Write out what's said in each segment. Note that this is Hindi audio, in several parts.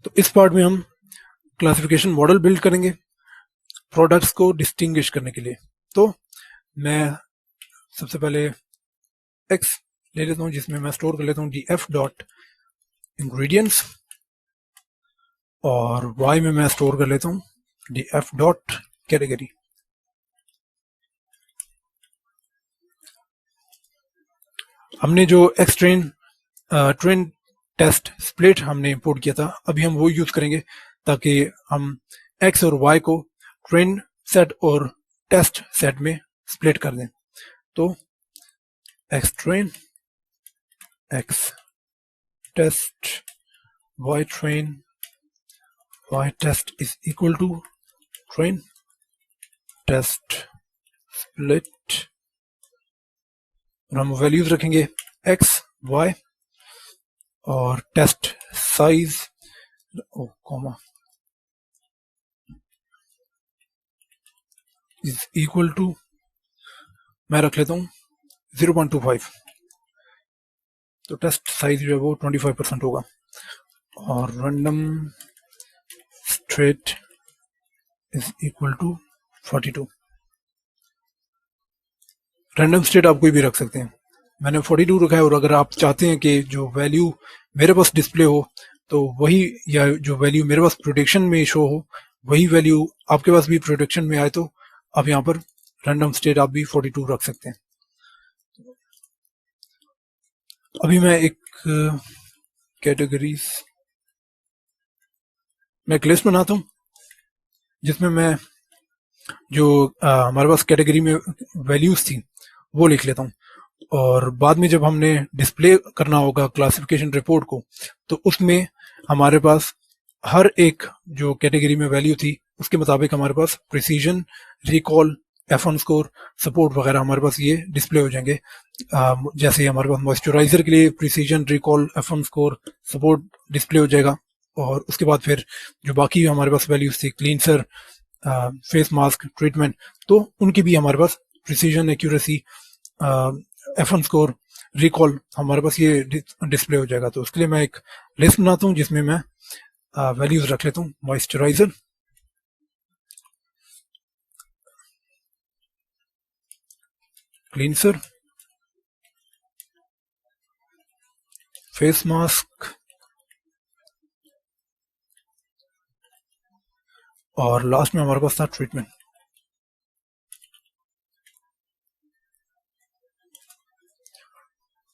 तो इस पार्ट में हम क्लासिफिकेशन मॉडल बिल्ड करेंगे प्रोडक्ट्स को डिस्टिंग्विश करने के लिए। तो मैं सबसे पहले एक्स ले लेता हूँ जिसमें मैं स्टोर कर लेता हूँ df डॉट इंग्रेडिएंट्स, और y में मैं स्टोर कर लेता हूँ df डॉट कैटेगरी। हमने जो एक्स ट्रेन टेस्ट स्प्लिट हमने इंपोर्ट किया था, अभी हम वो यूज करेंगे ताकि हम x और y को ट्रेन सेट और टेस्ट सेट में स्प्लिट कर दें। तो x train x test y train y test is equal to train test split, और हम वैल्यूज रखेंगे x y और test size comma is equal to, मैं रख लेता हूँ 0.25, तो टेस्ट साइज जो है वो 25% होगा, और random state is equal to 42। Random state आप कोई भी रख सकते हैं, मैंने 42 रखा है, और अगर आप चाहते हैं कि जो वैल्यू मेरे पास डिस्प्ले हो तो वही, या जो वैल्यू मेरे पास प्रोडक्शन में शो हो वही वैल्यू आपके पास भी प्रोडक्शन में आए, तो आप यहाँ पर रैंडम स्टेट आप भी 42 रख सकते हैं। अभी मैं एक कैटेगरीज मैं एक लिस्ट बनाता हूँ जिसमें मैं जो हमारे पास कैटेगरी में वैल्यूज थी वो लिख लेता हूँ, और बाद में जब हमने डिस्प्ले करना होगा क्लासिफिकेशन रिपोर्ट को तो उसमें हमारे पास हर एक जो कैटेगरी में वैल्यू थी उसके मुताबिक हमारे पास precision, recall, F1 score, support वगैरह हमारे पास ये डिस्प्ले हो जाएंगे। जैसे हमारे पास मॉइस्चराइजर के लिए precision, recall, F1 score, support display हो जाएगा, और उसके बाद फिर जो बाकी हमारे पास वैल्यूज थी क्लींसर, फेस मास्क, ट्रीटमेंट, तो उनकी भी हमारे पास precision, accuracy, F1 score, recall हमारे पास ये डिस्प्ले हो जाएगा। तो उसके लिए मैं एक लिस्ट बनाता हूँ जिसमें मैं वैल्यूज रख लेता हूँ। मॉइस्चराइजर, क्लींसर, फेस मास्क, और लास्ट में हमारे पास था ट्रीटमेंट।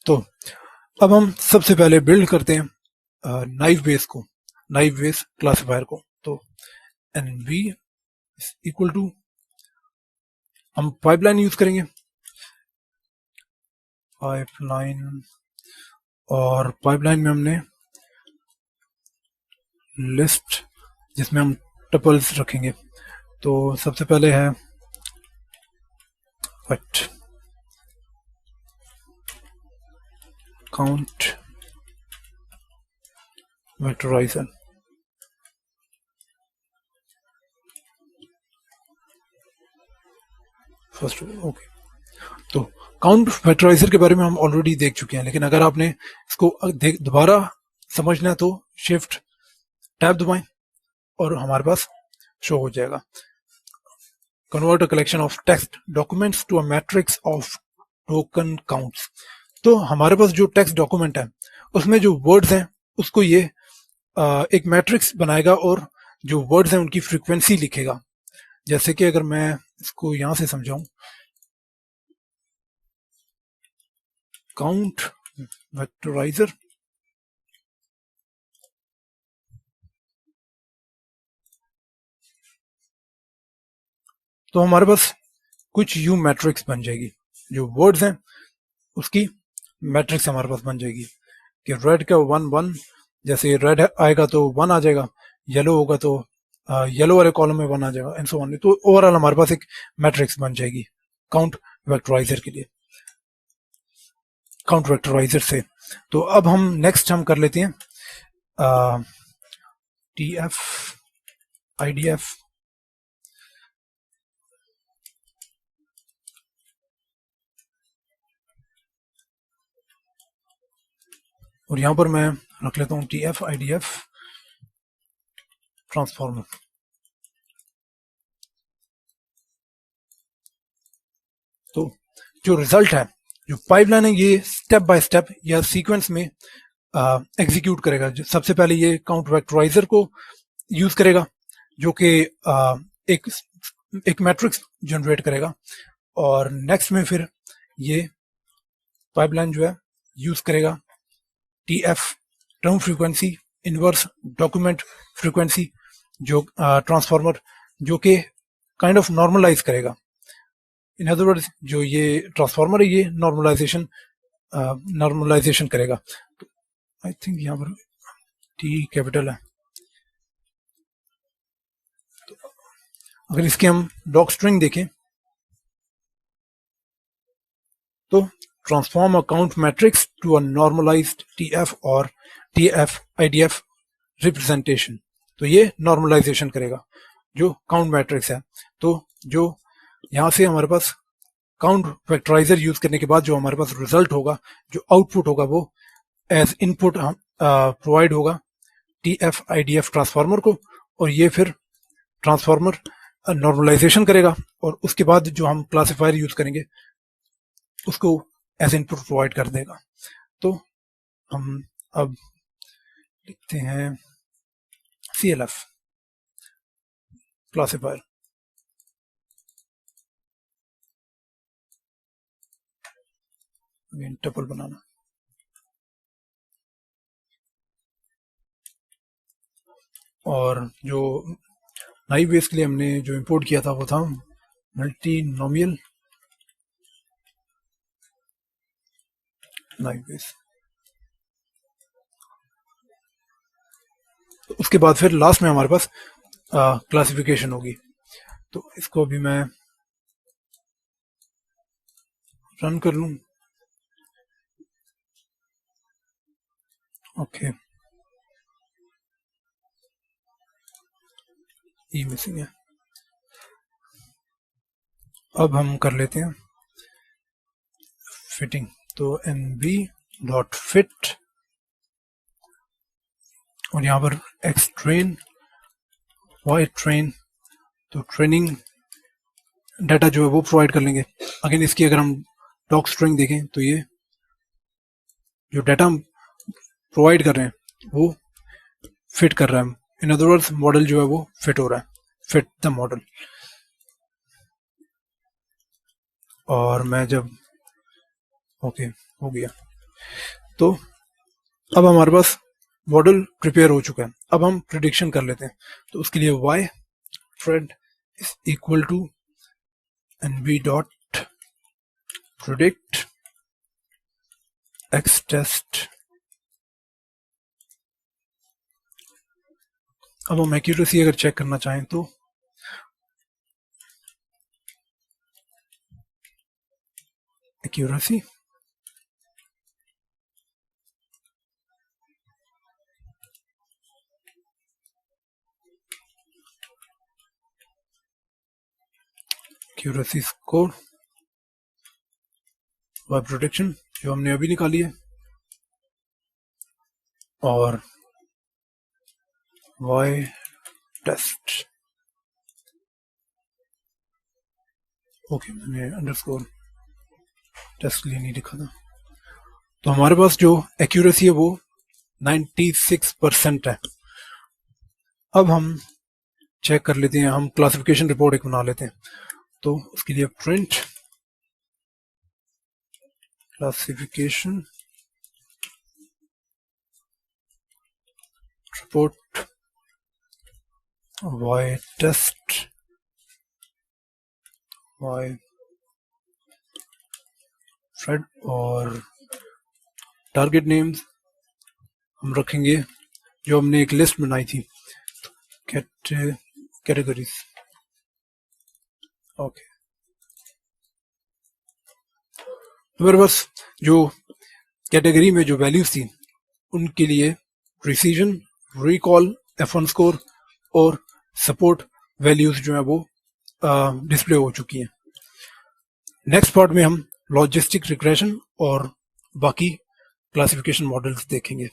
तो अब हम सबसे पहले बिल्ड करते हैं नाइव बेस को, नाइव बेस क्लासिफायर को। तो NV इक्वल टू, हम पाइपलाइन यूज करेंगे, पाइपलाइन, और पाइपलाइन में हमने लिस्ट जिसमें हम टपल्स रखेंगे। तो सबसे पहले है वट काउंट वेक्टराइजर, फर्स्ट ओके। तो काउंट वेक्टराइजर के बारे में हम ऑलरेडी देख चुके हैं, लेकिन अगर आपने इसको दोबारा समझना है तो शिफ्ट टैब दबाएं और हमारे पास शो हो जाएगा। Convert a collection of text documents to a matrix of token counts. तो हमारे पास जो टेक्स्ट डॉक्यूमेंट है उसमें जो वर्ड्स हैं उसको ये एक मैट्रिक्स बनाएगा, और जो वर्ड्स हैं उनकी फ्रीक्वेंसी लिखेगा। जैसे कि अगर मैं इसको यहां से समझाऊं, काउंट वेक्टराइजर, तो हमारे पास कुछ यू मैट्रिक्स बन जाएगी, जो वर्ड्स हैं उसकी मैट्रिक्स हमारे पास बन जाएगी कि रेड का 1 1, जैसे रेड आएगा तो 1 आ जाएगा, येलो होगा तो येलो वाले कॉलम में 1 आ जाएगा, एंड सो ऑन। तो ओवरऑल हमारे पास एक मैट्रिक्स बन जाएगी काउंट वेक्टराइजर के लिए, काउंट वेक्टराइजर से। तो अब हम नेक्स्ट हम कर लेते हैं TF IDF, और यहां पर मैं रख लेता हूं TF IDF ट्रांसफॉर्मर। तो जो रिजल्ट है, जो पाइपलाइन है, ये स्टेप बाय स्टेप या सीक्वेंस में एग्जीक्यूट करेगा। सबसे पहले ये काउंट वेक्टराइजर को यूज करेगा, जो कि एक मैट्रिक्स जनरेट करेगा, और नेक्स्ट में फिर ये पाइपलाइन जो है यूज करेगा TF, term frequency inverse document frequency, जो ट्रांसफॉर्मर जो कि काइंड ऑफ नॉर्मलाइज करेगा। इन अदर वर्ड्स, जो ये ट्रांसफॉर्मर है ये नॉर्मलाइजेशन करेगा। तो आई थिंक यहाँ पर T कैपिटल है। तो अगर इसके हम डॉक स्ट्रिंग देखें तो transform a count matrix to a normalized TF और TF IDF रिप्रेजेंटेशन। तो ये नॉर्मलाइजेशन करेगा जो काउंट मैट्रिक्स है। तो जो यहाँ से हमारे पास काउंट वेक्टराइजर यूज करने के बाद जो हमारे पास रिजल्ट होगा, जो आउटपुट होगा, वो एज इनपुट प्रोवाइड होगा TF IDF ट्रांसफार्मर को, और ये फिर ट्रांसफार्मर नॉर्मलाइजेशन करेगा, और उसके बाद जो हम क्लासिफायर यूज करेंगे उसको एज इनपुट प्रोवाइड कर देगा। तो हम अब लिखते हैं CLF क्लासिफायर। टपल बनाना, और जो नाइव बेस के लिए हमने जो इंपोर्ट किया था वो था मल्टीनोमियल नाइव बेस। तो उसके बाद फिर लास्ट में हमारे पास क्लासिफिकेशन होगी। तो इसको अभी मैं रन कर लूं। ओके, ई मिसिंग है। अब हम कर लेते हैं फिटिंग। तो nb.fit, और यहाँ पर x train y train, तो ट्रेनिंग डाटा जो है वो प्रोवाइड कर लेंगे। अगेन इसकी अगर हम डॉक स्ट्रिंग देखें तो ये जो डाटा हम प्रोवाइड कर रहे हैं वो फिट कर रहा है। इन अदर वर्ड्स, मॉडल जो है वो फिट हो रहा है, फिट द मॉडल। और मैं जब ओके हो गया, तो अब हमारे पास मॉडल प्रिपेयर हो चुका है। अब हम प्रिडिक्शन कर लेते हैं। तो उसके लिए y thread is equal to nb.predict x test। अब हम एक्यूरेसी अगर चेक करना चाहें तो एक्यूरेसी स्कोर y प्रोटेक्शन जो हमने अभी निकाली है, और y टेस्ट। ओके, मैंने अंडरस्कोर टेस्ट के लिए नहीं लिखा था। तो हमारे पास जो एक्यूरेसी है वो 96% है। अब हम चेक कर लेते हैं, हम क्लासिफिकेशन रिपोर्ट एक बना लेते हैं। तो उसके लिए print classification report y test y thread, और टारगेट नेम्स हम रखेंगे जो हमने एक लिस्ट बनाई थी, कैटेगरीज। ओके, तो मेरे पास जो कैटेगरी में जो वैल्यूज थी उनके लिए प्रिसीजन, रिकॉल, F1 स्कोर और सपोर्ट वैल्यूज जो है वो डिस्प्ले हो चुकी हैं। नेक्स्ट पार्ट में हम लॉजिस्टिक रिग्रेशन और बाकी क्लासिफिकेशन मॉडल्स देखेंगे।